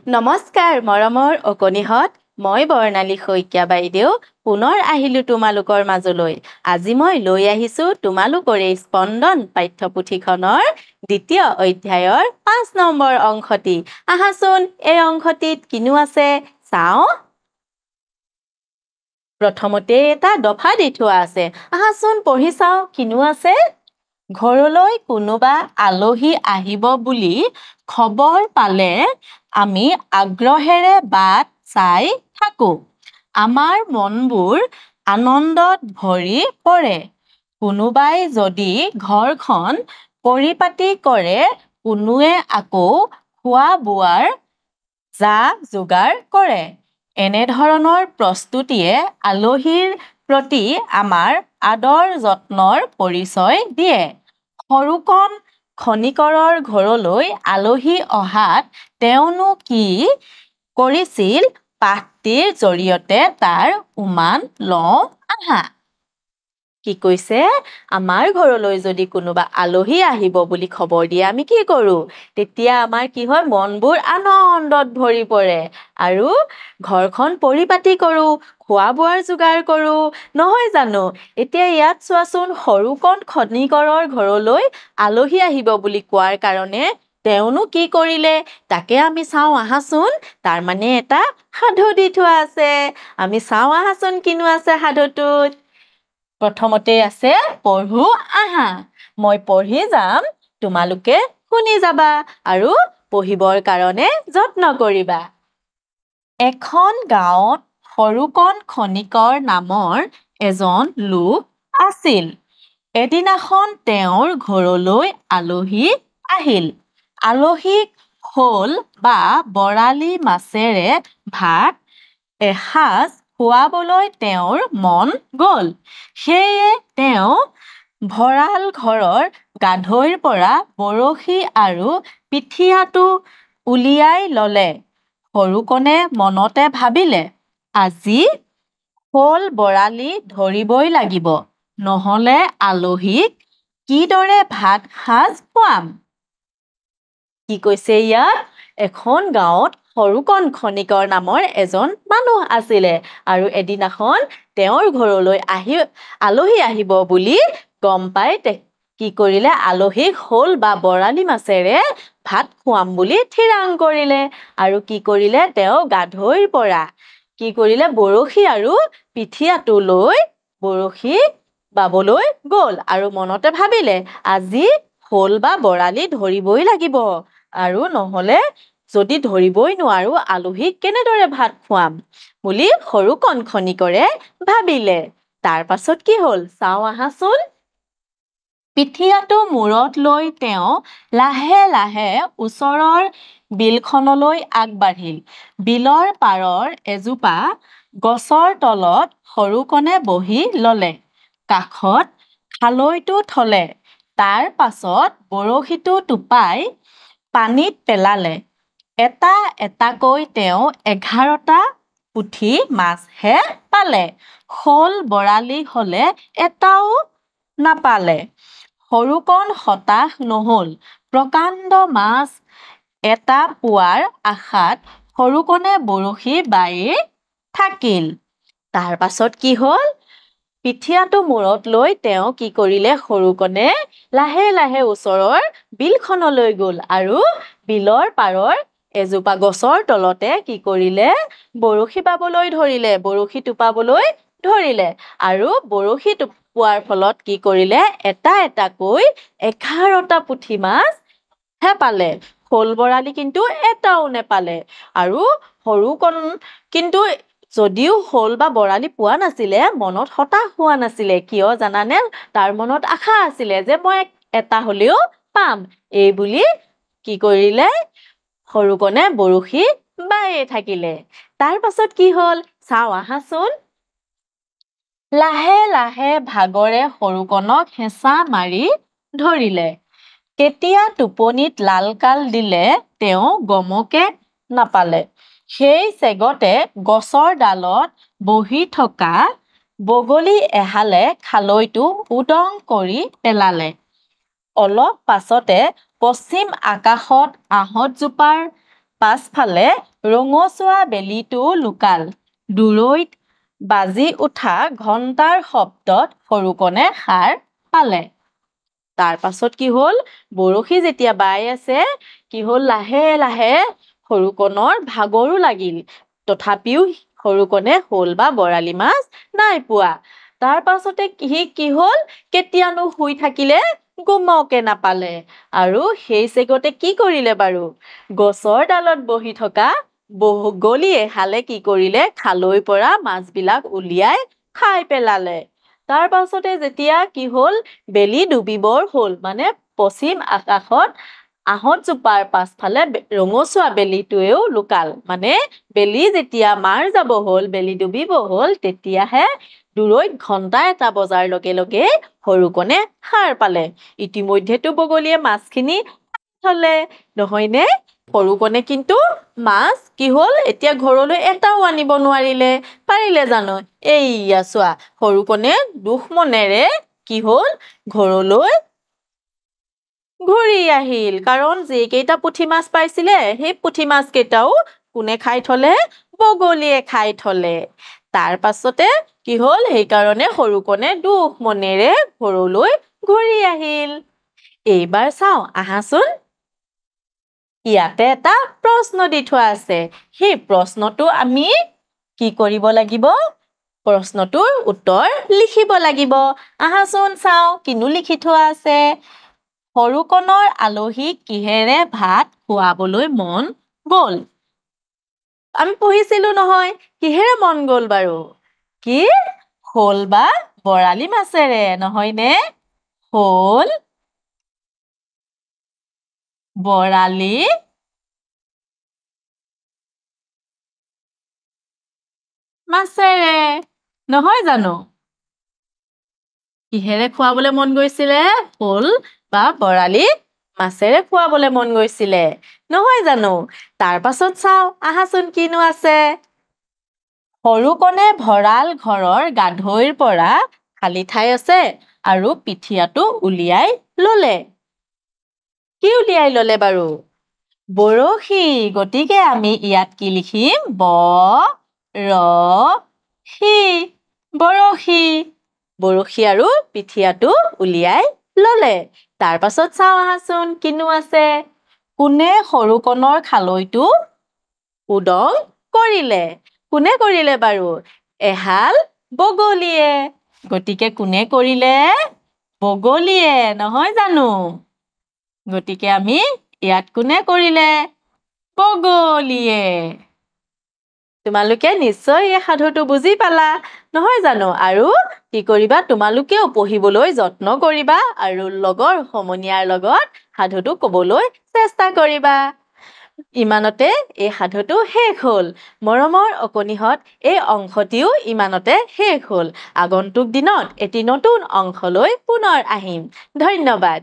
নমস্কাৰ মৰমৰ অকণিহঁত, মই বৰ্ণালী শইকীয়া বাইদেউ পুনৰ আহিলোঁ তোমালোকৰ মাজলৈ। আজি মই লৈ আহিছোঁ তোমালোকৰ এই স্পন্দন পাঠ্যপুথিখনৰ দ্বিতীয় অধ্যায়ৰ 5 নম্বৰ অংশটি। আহাচোন এই অংশটিত কিনো আছে চাওঁ। প্ৰথমতে এটা দফা দি থোৱা আছে, আহাচোন পঢ়ি চাওঁ কিনো আছে। ঘৰলৈ কোনোবা আলহী আহিব বুলি খবৰ পালে আমি আগ্ৰহেৰে বাট চাই থাকোঁ। আমাৰ মনবোৰ আনন্দত ভৰি পৰে। কোনোবাই যদি ঘৰখন পৰিপাটি কৰে, কোনোৱে আকৌ খোৱা বোৱাৰ যা-যোগাৰ কৰে। এনেধৰণৰ প্ৰস্তুতিয়ে আলহীৰ প্ৰতি আমাৰ আদৰ যত্নৰ পৰিচয় দিয়ে। সৰুকণ খনিকৰৰ ঘৰলৈ আলহী অহাত তেওঁনো কি কৰিছিল, পাঠটিৰ জৰিয়তে তাৰ উমান লওঁ আহা। কি কৈছে? আমাৰ ঘৰলৈ যদি কোনোবা আলহী আহিব বুলি খবৰ দিয়ে আমি কি কৰোঁ? তেতিয়া আমাৰ কি হয়, মনবোৰ আনন্দত ভৰি পৰে আৰু ঘৰখন পৰিপাটি কৰোঁ, খোৱা বোৱাৰ যোগাৰ কৰোঁ, নহয় জানো? এতিয়া ইয়াত চোৱাচোন, সৰুকণ খনিকৰৰ ঘৰলৈ আলহী আহিব বুলি কোৱাৰ কাৰণে তেওঁনো কি কৰিলে তাকে আমি চাওঁ আহাচোন। তাৰমানে এটা সাধু দি থোৱা আছে, আমি চাওঁ আহাচোন কিনো আছে সাধুটোত। প্ৰথমতে আছে পঢ়ো আহা। মই পঢ়ি যাম, তোমালোকে শুনি যাবা আৰু পঢ়িবৰ কাৰণে যত্ন কৰিবা। এখন গাঁৱত সৰুকণ খনিকৰ নামৰ এজন লোক আছিল। এদিনাখন তেওঁৰ ঘৰলৈ আলহী আহিল। আলহীক শ'ল বা বৰালি মাছেৰে ভাত এসাঁজ খুৱাবলৈ তেওঁৰ মন গ'ল। সেয়ে তেওঁ ভঁৰাল ঘৰৰ গাধৈৰ পৰা বৰশী আৰু পিঠিয়াটো উলিয়াই ল'লে। সৰুকণে মনতে ভাবিলে, আজি শ'ল বৰালি ধৰিবই লাগিব, নহ'লে আলহীক কিদৰে ভাত সাঁজ খুৱাম। কি কৈছে ইয়াত? এখন গাঁৱত সৰুকণ খনিকৰ নামৰ এজন মানুহ আছিলে আৰু এদিনাখন তেওঁৰ ঘৰলৈ আলহী আহিব বুলি গম পাই কি কৰিলে, আলহীক শ'ল বা বৰালি মাছেৰে ভাত খুৱাম বুলি থিৰাং কৰিলে। আৰু কি কৰিলে, তেওঁ গাধৈৰ পৰা কি কৰিলে, বৰশী আৰু পিঠিয়াটো লৈ বৰশী বাবলৈ গ'ল আৰু মনতে ভাবিলে, আজি শ'ল বা বৰালি ধৰিবই লাগিব আৰু নহ'লে যদি ধৰিবই নোৱাৰো আলহীক কেনেদৰে ভাত খুৱাম বুলি সৰুকণ খনিকৰে ভাবিলে। তাৰ পাছত কি হ'ল চাওঁ আহাচোন। পিঠিয়াটো মূৰত লৈ তেওঁ লাহে লাহে ওচৰৰ বিলখনলৈ আগবাঢ়িল। বিলৰ পাৰৰ এজোপা গছৰ তলত সৰুকণে বহি ল'লে। কাষত খালৈটো থলে। তাৰ পাছত বৰশীটো টোপাই পানীত পেলালে। এটা এটাকৈ তেওঁ 11টা পুঠি মাছহে পালে। শ'ল বৰালি হ'লে এটাও নাপালে। সৰুকণ হতাশ নহ'ল। প্ৰকাণ্ড মাছ এটা পোৱাৰ আশাত সৰুকণে বৰশী বায়েই থাকিল। তাৰ পাছত কি হ'ল, পিঠিয়াটো মূৰত লৈ তেওঁ কি কৰিলে, সৰুকণে লাহে লাহে ওচৰৰ বিলখনলৈ গ'ল আৰু বিলৰ পাৰৰ এজোপা গছৰ তলতে কি কৰিলে, বৰশী বাবলৈ ধৰিলে, বৰশী টোপাবলৈ ধৰিলে আৰু বৰশী টোপোৱাৰ ফলত কি কৰিলে, এটা এটাকৈ 11টা পুঠি মাছহে পালে। শ'ল বৰালি কিন্তু এটাও নেপালে। আৰু সৰুকণ কিন্তু যদিও শ'ল বা বৰালি পোৱা নাছিলে, মনত হতাশ হোৱা নাছিলে। কিয় জানানে? তাৰ মনত আশা আছিলে যে মই এটা হ'লেও পাম। এই বুলি কি কৰিলে, সৰুকণে বৰশী বায়েই থাকিলে। তাৰ পাছত কি হ'ল চাওঁ আহাচোন। লাহে লাহে ভাগৰে সৰুকণক হেঁচা মাৰি ধৰিলে। কেতিয়া টোপনিত লালকাল দিলে তেওঁ গমকে নাপালে। সেই চেগতে গছৰ ডালত বহি থকা বগলী এহালে খালৈটো উদং কৰি পেলালে। অলপ পাছতে পশ্চিম আকাশত আহঁতজোপাৰ পাছফালে ৰঙচুৱা বেলিটো লুকাল দূৰৈত বাজি উঠা ঘণ্টাৰ শব্দত সৰুকণে সাৰ পালে তাৰ পাছত কি হ'ল বৰশী যেতিয়া বাই আছে কি হ'ল লাহে লাহে সৰুকণৰ ভাগৰো লাগিল তথাপিও সৰুকণে শ'ল বা বৰালি মাছ নাই পোৱা তাৰ পাছতে কি হ'ল কেতিয়ানো শুই থাকিলে গমকে নাপালে আৰু সেই চেগতে কি কৰিলে বাৰু গছৰ ডালত বহি থকা বগলীয়ে হালে কি কৰিলে খালৈ পৰা মাছবিলাক উলিয়াই খাই পেলালে তাৰ পাছতে যেতিয়া কি হ'ল বেলি ডুবিবৰ হ'ল মানে পশ্চিম আকাশত আহঁতজোপাৰ পাছফালে ৰঙচুৱা বেলিটোৱেও লুকাল মানে বেলি যেতিয়া মাৰ যাব হ'ল বেলি ডুবিব হ'ল তেতিয়াহে দূৰৈত ঘণ্টা এটা বজাৰ লগে লগে সৰুকণে সাৰ পালে ইতিমধ্যেতো বগলীয়ে মাছখিনি থলে নহয়নে সৰুকণে কিন্তু মাছ কি হ'ল এতিয়া ঘৰলৈ এটাও আনিব নোৱাৰিলে পাৰিলে জানো এইয়া চোৱা সৰুকণে দুখ মনেৰে কি হ'ল ঘৰলৈ ঘূৰি আহিল কাৰণ যেইকেইটা পুঠি মাছ পাইছিলে সেই পুঠি মাছ কেইটাও কোনে খাই থলে বগলীয়ে খাই থলে তাৰ পাছতে কি হ'ল সেইকাৰণে সৰুকণে দুখ মনেৰে ঘৰলৈ ঘূৰি আহিল এইবাৰ চাওঁ আহাচোন ইয়াতে এটা প্ৰশ্ন দি থোৱা আছে সেই প্ৰশ্নটো আমি কি কৰিব লাগিব প্ৰশ্নটোৰ উত্তৰ লিখিব লাগিব আহাচোন চাওঁ কিনো লিখি থোৱা আছে সৰুকণৰ আলহীক কিহেৰে ভাত খুৱাবলৈ মন গ'ল আমি পঢ়িছিলো নহয় কিহেৰে মন গ'ল বাৰু কি শ'ল বা বৰালি মাছেৰে নহয়নে শ'ল বৰালি মাছেৰে নহয় জানো কিহেৰে খুৱাবলৈ মন গৈছিলে শ'ল বা বৰালি মাছেৰে খুৱাবলৈ মন গৈছিলে নহয় জানো তাৰ পাছত চাওঁ আহাচোন কিনো আছে সৰুকণে ভঁৰাল ঘৰৰ গাধৈৰ পৰা খালী ঠাই আছে আৰু পিঠিয়াটো উলিয়াই ল'লে কি উলিয়াই ল'লে বাৰু বৰশী গতিকে আমি ইয়াত কি লিখিম বৰশী বৰশী আৰু পিঠিয়াটো উলিয়াই ল'লে তাৰ পাছত চাওঁ আহাচোন কিনো আছে কোনে সৰুকণৰ খালৈটো উদং কৰিলে কোনে কৰিলে বাৰু এহাল বগলীয়ে গতিকে কোনে কৰিলে বগলীয়ে নহয় জানো গতিকে আমি ইয়াত কোনে কৰিলে বগলীয়ে তোমালোকে নিশ্চয় এই সাধুটো বুজি পালা নহয় জানো আৰু কি কৰিবা তোমালোকেও পঢ়িবলৈ যত্ন কৰিবা আৰু লগৰ সমনীয়াৰ লগত সাধুটো ক'বলৈ চেষ্টা কৰিবা ইমানতে এই সাধুটো শেষ হ'ল মৰমৰ অকণিহঁত এই অংশটিও ইমানতে শেষ হ'ল আগন্তুক দিনত এটি নতুন অংশলৈ পুনৰ আহিম ধন্যবাদ